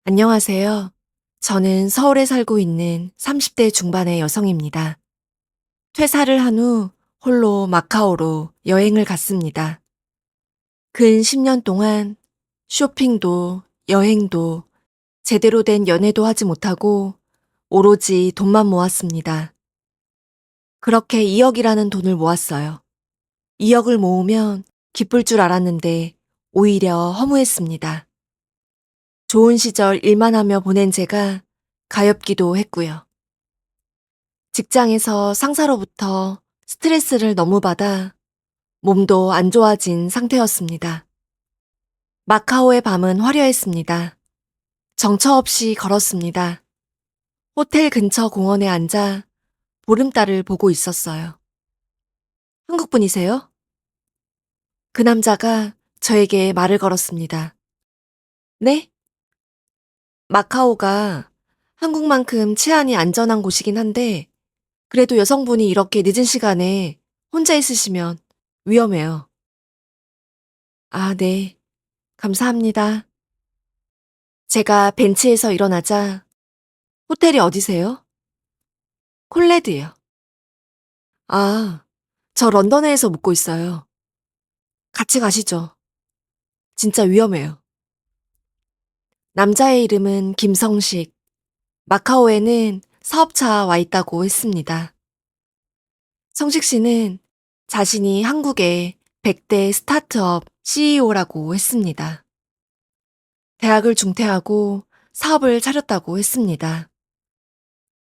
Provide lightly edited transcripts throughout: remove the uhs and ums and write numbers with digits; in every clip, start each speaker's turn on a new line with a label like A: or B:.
A: 안녕하세요. 저는 서울에 살고 있는 30대 중반의 여성입니다. 퇴사를 한 후 홀로 마카오로 여행을 갔습니다. 근 10년 동안 쇼핑도 여행도 제대로 된 연애도 하지 못하고 오로지 돈만 모았습니다. 그렇게 2억이라는 돈을 모았어요. 2억을 모으면 기쁠 줄 알았는데 오히려 허무했습니다. 좋은 시절 일만 하며 보낸 제가 가엾기도 했고요. 직장에서 상사로부터 스트레스를 너무 받아 몸도 안 좋아진 상태였습니다. 마카오의 밤은 화려했습니다. 정처 없이 걸었습니다. 호텔 근처 공원에 앉아 보름달을 보고 있었어요. 한국 분이세요? 그 남자가 저에게 말을 걸었습니다. 네? 마카오가 한국만큼 치안이 안전한 곳이긴 한데 그래도 여성분이 이렇게 늦은 시간에 혼자 있으시면 위험해요. 아, 네. 감사합니다. 제가 벤치에서 일어나자 호텔이 어디세요? 콜레드요. 아, 저 런던에서 묵고 있어요. 같이 가시죠. 진짜 위험해요. 남자의 이름은 김성식. 마카오에는 사업차 와 있다고 했습니다. 성식 씨는 자신이 한국의 100대 스타트업 CEO라고 했습니다. 대학을 중퇴하고 사업을 차렸다고 했습니다.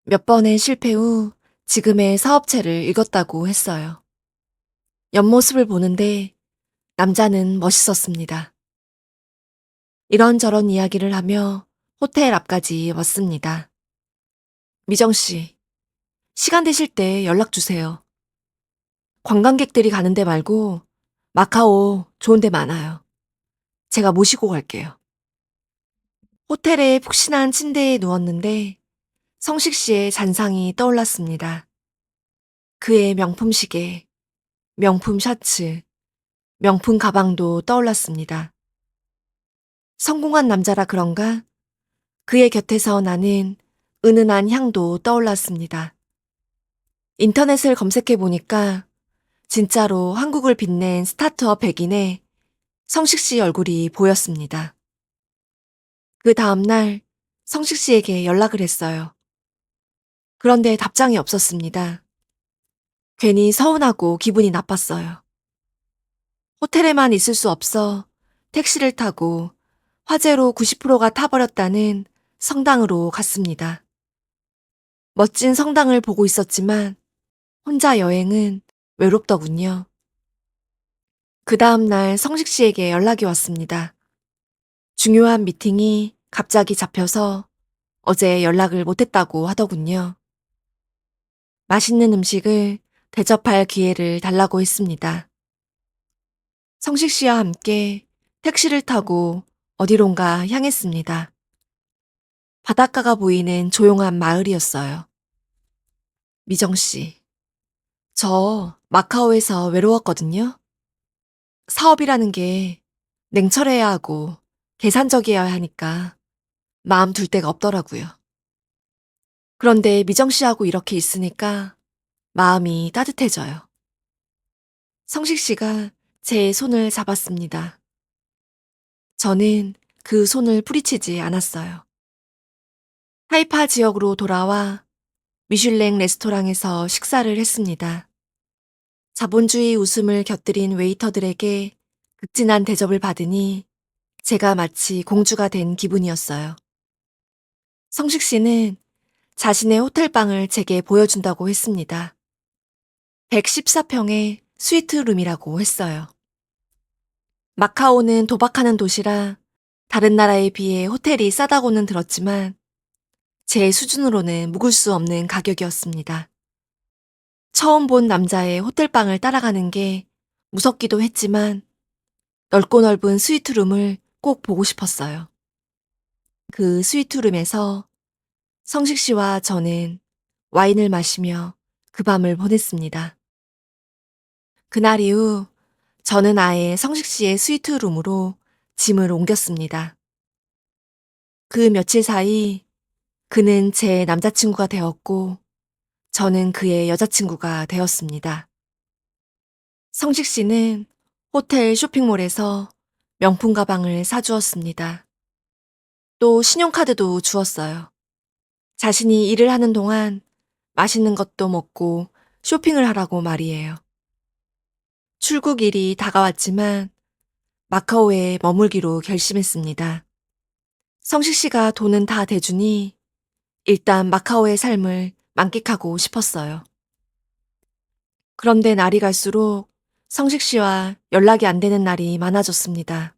A: 몇 번의 실패 후 지금의 사업체를 읽었다고 했어요. 옆모습을 보는데 남자는 멋있었습니다. 이런저런 이야기를 하며 호텔 앞까지 왔습니다. 미정 씨, 시간 되실 때 연락 주세요. 관광객들이 가는 데 말고 마카오 좋은 데 많아요. 제가 모시고 갈게요. 호텔의 푹신한 침대에 누웠는데 성식 씨의 잔상이 떠올랐습니다. 그의 명품 시계, 명품 셔츠, 명품 가방도 떠올랐습니다. 성공한 남자라 그런가? 그의 곁에서 나는 은은한 향도 떠올랐습니다. 인터넷을 검색해 보니까 진짜로 한국을 빛낸 스타트업 백인의 성식 씨 얼굴이 보였습니다. 그 다음날 성식 씨에게 연락을 했어요. 그런데 답장이 없었습니다. 괜히 서운하고 기분이 나빴어요. 호텔에만 있을 수 없어 택시를 타고 화재로 90%가 타버렸다는 성당으로 갔습니다. 멋진 성당을 보고 있었지만 혼자 여행은 외롭더군요. 그 다음날 성식 씨에게 연락이 왔습니다. 중요한 미팅이 갑자기 잡혀서 어제 연락을 못했다고 하더군요. 맛있는 음식을 대접할 기회를 달라고 했습니다. 성식 씨와 함께 택시를 타고 어디론가 향했습니다. 바닷가가 보이는 조용한 마을이었어요. 미정 씨, 저 마카오에서 외로웠거든요. 사업이라는 게 냉철해야 하고 계산적이어야 하니까 마음 둘 데가 없더라고요. 그런데 미정 씨하고 이렇게 있으니까 마음이 따뜻해져요. 성식 씨가 제 손을 잡았습니다. 저는 그 손을 뿌리치지 않았어요. 타이파 지역으로 돌아와 미슐랭 레스토랑에서 식사를 했습니다. 자본주의 웃음을 곁들인 웨이터들에게 극진한 대접을 받으니 제가 마치 공주가 된 기분이었어요. 성식 씨는 자신의 호텔방을 제게 보여준다고 했습니다. 114평의 스위트룸이라고 했어요. 마카오는 도박하는 도시라 다른 나라에 비해 호텔이 싸다고는 들었지만 제 수준으로는 묵을 수 없는 가격이었습니다. 처음 본 남자의 호텔방을 따라가는 게 무섭기도 했지만 넓고 넓은 스위트룸을 꼭 보고 싶었어요. 그 스위트룸에서 성식 씨와 저는 와인을 마시며 그 밤을 보냈습니다. 그날 이후 저는 아예 성식 씨의 스위트룸으로 짐을 옮겼습니다. 그 며칠 사이 그는 제 남자친구가 되었고 저는 그의 여자친구가 되었습니다. 성식 씨는 호텔 쇼핑몰에서 명품 가방을 사주었습니다. 또 신용카드도 주었어요. 자신이 일을 하는 동안 맛있는 것도 먹고 쇼핑을 하라고 말이에요. 출국일이 다가왔지만 마카오에 머물기로 결심했습니다. 성식 씨가 돈은 다 대주니 일단 마카오의 삶을 만끽하고 싶었어요. 그런데 날이 갈수록 성식 씨와 연락이 안 되는 날이 많아졌습니다.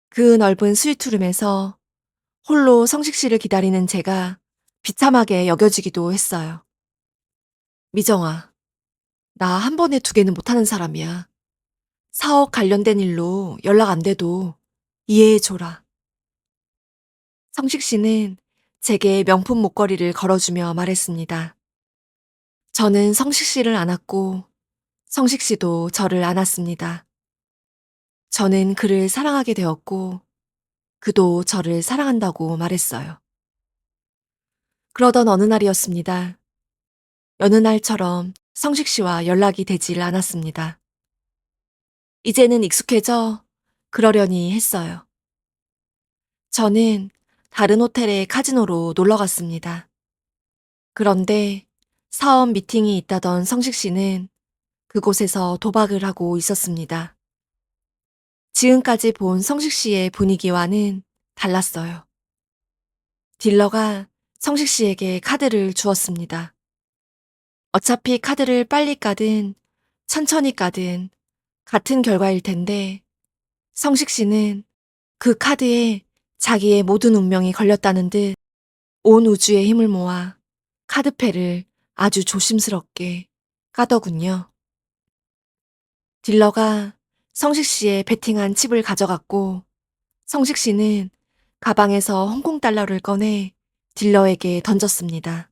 A: 그 넓은 스위트룸에서 홀로 성식 씨를 기다리는 제가 비참하게 여겨지기도 했어요. 미정아, 나 한 번에 두 개는 못하는 사람이야. 사업 관련된 일로 연락 안 돼도 이해해줘라. 성식 씨는 제게 명품 목걸이를 걸어주며 말했습니다. 저는 성식 씨를 안았고 성식 씨도 저를 안았습니다. 저는 그를 사랑하게 되었고 그도 저를 사랑한다고 말했어요. 그러던 어느 날이었습니다. 여느 날처럼 성식 씨와 연락이 되질 않았습니다. 이제는 익숙해져 그러려니 했어요. 저는 다른 호텔의 카지노로 놀러 갔습니다. 그런데 사업 미팅이 있다던 성식 씨는 그곳에서 도박을 하고 있었습니다. 지금까지 본 성식 씨의 분위기와는 달랐어요. 딜러가 성식 씨에게 카드를 주었습니다. 어차피 카드를 빨리 까든 천천히 까든 같은 결과일 텐데 성식 씨는 그 카드에 자기의 모든 운명이 걸렸다는 듯 온 우주의 힘을 모아 카드패를 아주 조심스럽게 까더군요. 딜러가 성식 씨의 베팅한 칩을 가져갔고 성식 씨는 가방에서 홍콩 달러를 꺼내 딜러에게 던졌습니다.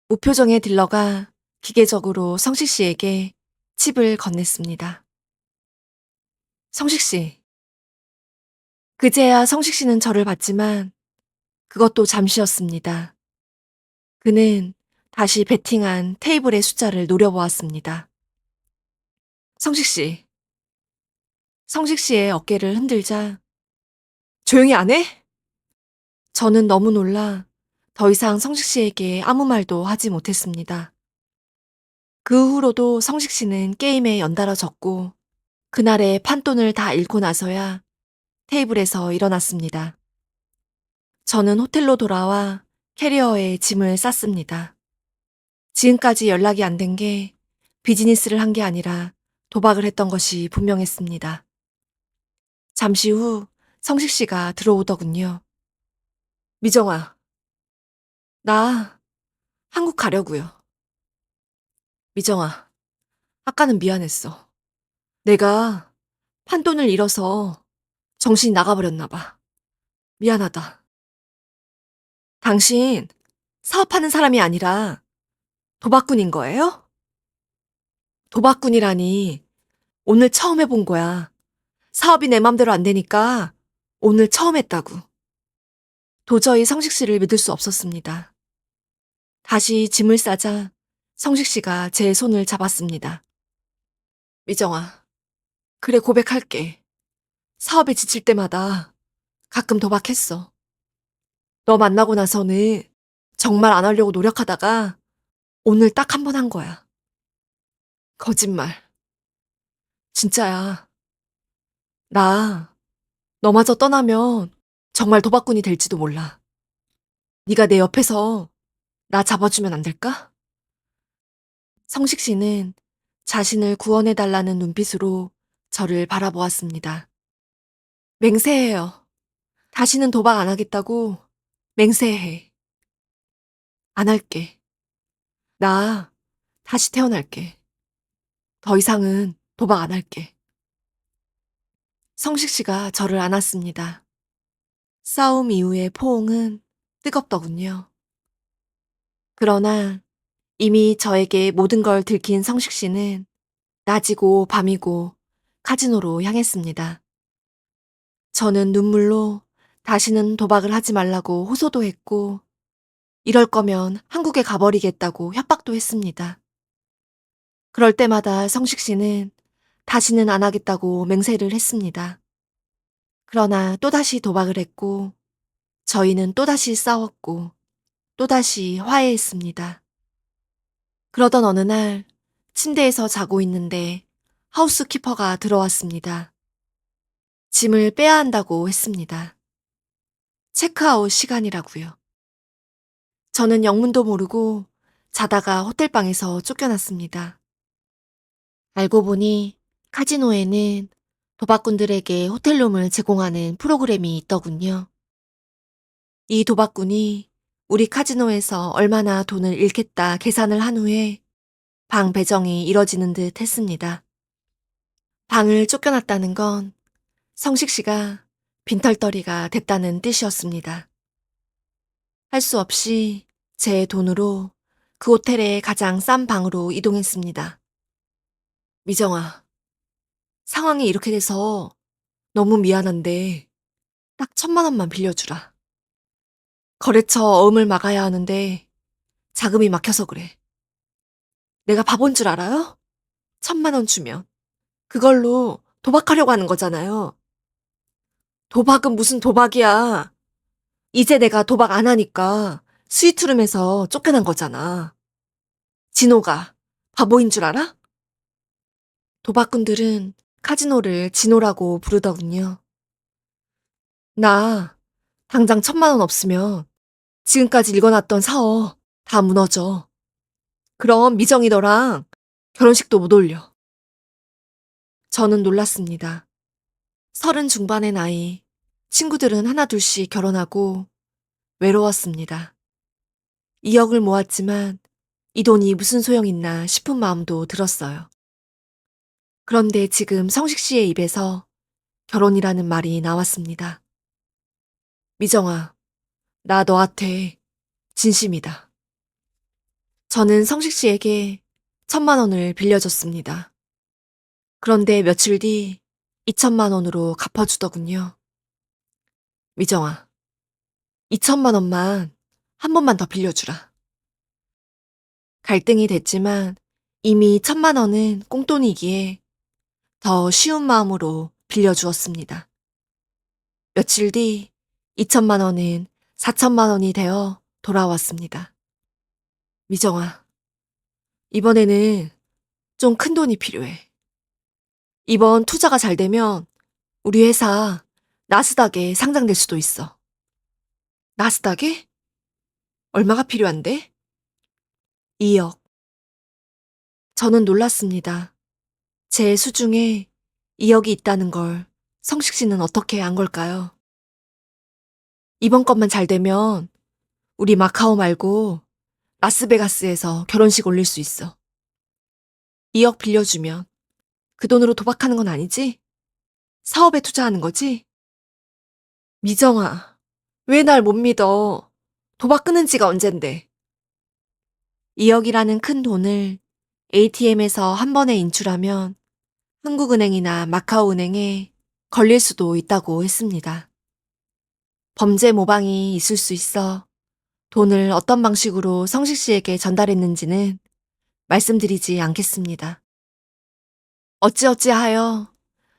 A: 무표정의 딜러가 기계적으로 성식 씨에게 칩을 건넸습니다. 성식 씨. 그제야 성식 씨는 저를 봤지만 그것도 잠시였습니다. 그는 다시 베팅한 테이블의 숫자를 노려보았습니다. 성식 씨. 성식 씨의 어깨를 흔들자 조용히 안 해? 저는 너무 놀라 더 이상 성식 씨에게 아무 말도 하지 못했습니다. 그 후로도 성식 씨는 게임에 연달아졌고 그날의 판돈을 다 잃고 나서야 테이블에서 일어났습니다. 저는 호텔로 돌아와 캐리어에 짐을 쌌습니다. 지금까지 연락이 안 된 게 비즈니스를 한 게 아니라 도박을 했던 것이 분명했습니다. 잠시 후 성식 씨가 들어오더군요. 미정아, 나 한국 가려고요. 미정아, 아까는 미안했어. 내가 판돈을 잃어서 정신이 나가버렸나 봐. 미안하다. 당신 사업하는 사람이 아니라 도박꾼인 거예요? 도박꾼이라니 오늘 처음 해본 거야. 사업이 내 맘대로 안 되니까 오늘 처음 했다고. 도저히 성식 씨를 믿을 수 없었습니다. 다시 짐을 싸자 성식 씨가 제 손을 잡았습니다. 미정아, 그래 고백할게. 사업에 지칠 때마다 가끔 도박했어. 너 만나고 나서는 정말 안 하려고 노력하다가 오늘 딱 한 번 한 거야. 거짓말. 진짜야. 나 너마저 떠나면 정말 도박꾼이 될지도 몰라. 네가 내 옆에서 나 잡아주면 안 될까? 성식 씨는 자신을 구원해달라는 눈빛으로 저를 바라보았습니다. 맹세해요. 다시는 도박 안 하겠다고 맹세해. 안 할게. 나 다시 태어날게. 더 이상은 도박 안 할게. 성식 씨가 저를 안았습니다. 싸움 이후의 포옹은 뜨겁더군요. 그러나 이미 저에게 모든 걸 들킨 성식 씨는 낮이고 밤이고 카지노로 향했습니다. 저는 눈물로 다시는 도박을 하지 말라고 호소도 했고, 이럴 거면 한국에 가버리겠다고 협박도 했습니다. 그럴 때마다 성식 씨는 다시는 안 하겠다고 맹세를 했습니다. 그러나 또다시 도박을 했고, 저희는 또다시 싸웠고, 또다시 화해했습니다. 그러던 어느 날 침대에서 자고 있는데 하우스키퍼가 들어왔습니다. 짐을 빼야 한다고 했습니다. 체크아웃 시간이라고요. 저는 영문도 모르고 자다가 호텔방에서 쫓겨났습니다. 알고 보니 카지노에는 도박꾼들에게 호텔룸을 제공하는 프로그램이 있더군요. 이 도박꾼이 우리 카지노에서 얼마나 돈을 잃겠다 계산을 한 후에 방 배정이 이뤄지는 듯 했습니다. 방을 쫓겨났다는 건 성식 씨가 빈털터리가 됐다는 뜻이었습니다. 할 수 없이 제 돈으로 그 호텔의 가장 싼 방으로 이동했습니다. 미정아, 상황이 이렇게 돼서 너무 미안한데 딱 1,000만 원만 빌려주라. 거래처 어음을 막아야 하는데 자금이 막혀서 그래. 내가 바본 줄 알아요? 1,000만 원 주면 그걸로 도박하려고 하는 거잖아요. 도박은 무슨 도박이야. 이제 내가 도박 안 하니까 스위트룸에서 쫓겨난 거잖아. 진호가 바보인 줄 알아? 도박꾼들은 카지노를 진호라고 부르더군요. 나 당장 1,000만 원 없으면 지금까지 읽어놨던 사업 다 무너져. 그럼 미정이 너랑 결혼식도 못 올려. 저는 놀랐습니다. 30 중반의 나이, 친구들은 하나둘씩 결혼하고 외로웠습니다. 2억을 모았지만 이 돈이 무슨 소용있나 싶은 마음도 들었어요. 그런데 지금 성식 씨의 입에서 결혼이라는 말이 나왔습니다. 미정아, 나 너한테 진심이다. 저는 성식 씨에게 1,000만 원을 빌려줬습니다. 그런데 며칠 뒤 2,000만 원으로 갚아주더군요. 미정아, 2,000만 원만 한 번만 더 빌려주라. 갈등이 됐지만 이미 1,000만 원은 꽁돈이기에 더 쉬운 마음으로 빌려주었습니다. 며칠 뒤 2,000만 원은 4,000만 원이 되어 돌아왔습니다. 미정아, 이번에는 좀 큰 돈이 필요해. 이번 투자가 잘 되면 우리 회사 나스닥에 상장될 수도 있어. 나스닥에? 얼마가 필요한데? 2억. 저는 놀랐습니다. 제 수중에 2억이 있다는 걸 성식 씨는 어떻게 안 걸까요? 이번 것만 잘 되면 우리 마카오 말고 라스베가스에서 결혼식 올릴 수 있어. 2억 빌려주면 그 돈으로 도박하는 건 아니지? 사업에 투자하는 거지? 미정아, 왜 날 못 믿어? 도박 끊은 지가 언젠데. 2억이라는 큰 돈을 ATM에서 한 번에 인출하면 한국은행이나 마카오은행에 걸릴 수도 있다고 했습니다. 범죄 모방이 있을 수 있어 돈을 어떤 방식으로 성식 씨에게 전달했는지는 말씀드리지 않겠습니다. 어찌어찌하여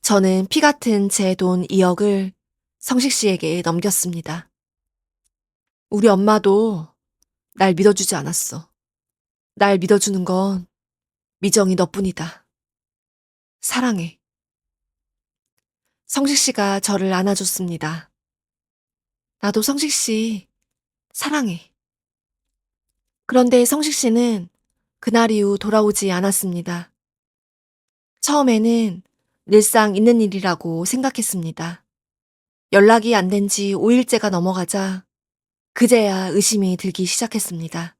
A: 저는 피 같은 제 돈 2억을 성식 씨에게 넘겼습니다. 우리 엄마도 날 믿어주지 않았어. 날 믿어주는 건 미정이 너뿐이다. 사랑해. 성식 씨가 저를 안아줬습니다. 나도 성식 씨 사랑해. 그런데 성식 씨는 그날 이후 돌아오지 않았습니다. 처음에는 늘상 있는 일이라고 생각했습니다. 연락이 안 된 지 5일째가 넘어가자 그제야 의심이 들기 시작했습니다.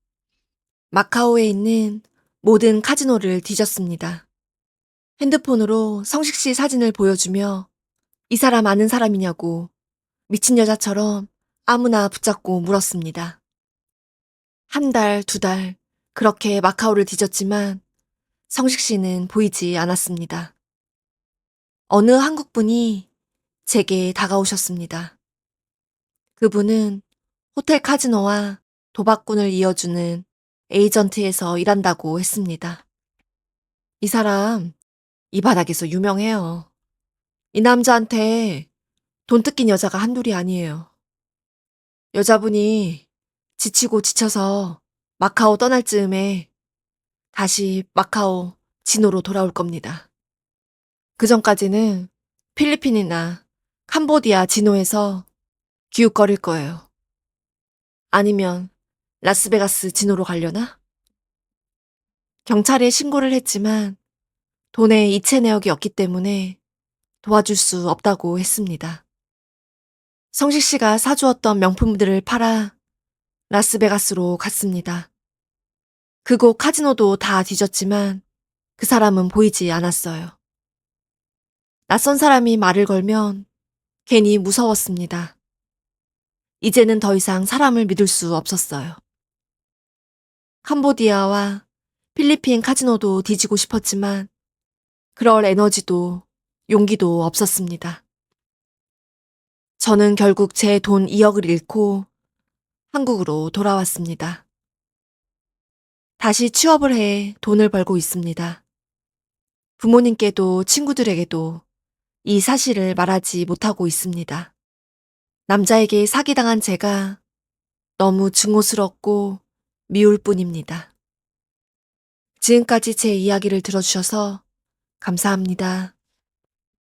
A: 마카오에 있는 모든 카지노를 뒤졌습니다. 핸드폰으로 성식 씨 사진을 보여주며 이 사람 아는 사람이냐고 미친 여자처럼 아무나 붙잡고 물었습니다. 1달, 2달 그렇게 마카오를 뒤졌지만 성식 씨는 보이지 않았습니다. 어느 한국분이 제게 다가오셨습니다. 그분은 호텔 카지노와 도박꾼을 이어주는 에이전트에서 일한다고 했습니다. 이 사람 이 바닥에서 유명해요. 이 남자한테 돈 뜯긴 여자가 한둘이 아니에요. 여자분이 지치고 지쳐서 마카오 떠날 즈음에 다시 마카오 진호로 돌아올 겁니다. 그 전까지는 필리핀이나 캄보디아 진호에서 기웃거릴 거예요. 아니면 라스베가스 진호로 가려나? 경찰에 신고를 했지만 돈에 이체 내역이 없기 때문에 도와줄 수 없다고 했습니다. 성식 씨가 사주었던 명품들을 팔아 라스베가스로 갔습니다. 그곳 카지노도 다 뒤졌지만 그 사람은 보이지 않았어요. 낯선 사람이 말을 걸면 괜히 무서웠습니다. 이제는 더 이상 사람을 믿을 수 없었어요. 캄보디아와 필리핀 카지노도 뒤지고 싶었지만 그럴 에너지도 용기도 없었습니다. 저는 결국 제 돈 2억을 잃고 한국으로 돌아왔습니다. 다시 취업을 해 돈을 벌고 있습니다. 부모님께도 친구들에게도 이 사실을 말하지 못하고 있습니다. 남자에게 사기당한 제가 너무 증오스럽고 미울 뿐입니다. 지금까지 제 이야기를 들어주셔서 감사합니다.